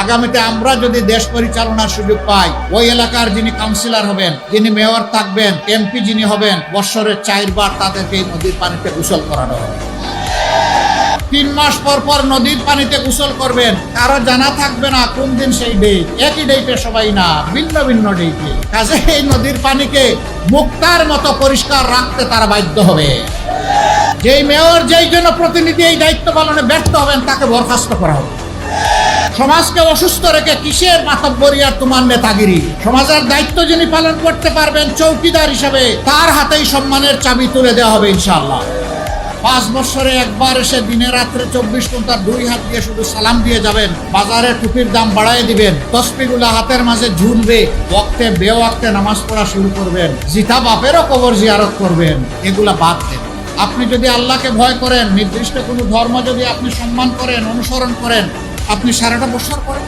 আগামীতে আমরা যদি দেশ পরিচালনার সুযোগ পাই, ওই এলাকার যিনি কাউন্সিলর হবেন, যিনি মেয়র থাকবেন, এমপি যিনি হবেন, বৎসরের 4 বার তাদেরকে এই নদীর পানিতে গোসল করানো হবে। 3 মাস পর পর নদীর পানিতে গোসল করবেন। কারো জানা থাকবে না কোন দিন সেই ডেট, একই ডেটে সবাই না, ভিন্ন ভিন্ন ডেটে। কাজে এই নদীর পানিকে মুক্তার মতো পরিষ্কার রাখতে তারা বাধ্য হবে। যেই মেয়র, যেই জনপ্রতিনিধি এই দায়িত্ব পালনে ব্যর্থ হবেন, তাকে বরখাস্ত করা হবে। সমাজকে অসুস্থ রেখে কিসের মাতব্বরি আর তোমার নেতাগিরি? সমাজের দায়িত্ব যিনি পালন করতে পারবেন চৌকিদার হিসেবে, তার হাতেই সম্মানের চাবি তুলে দেওয়া হবে ইনশাআল্লাহ। 5 বছরে একবার এসে দিনে রাত্রে 24 ঘন্টা 2 হাত দিয়ে শুধু সালাম দিয়ে যাবেন। বাজারে টুপির দাম বাড়ায় দিবেন, তসবিগুলা হাতের মাঝে ঝুলবে, ওয়াক্তে বেওয়াক্তে নামাজ পড়া শুরু করবেন, জিতা বাপেরও কবর জিয়ারত করবেন। এগুলা বাদ দেন। আপনি যদি আল্লাহকে ভয় করেন, নির্দিষ্ট কোনো ধর্ম যদি আপনি সম্মান করেন, অনুসরণ করেন, আপনি সারাটা বছর করেন।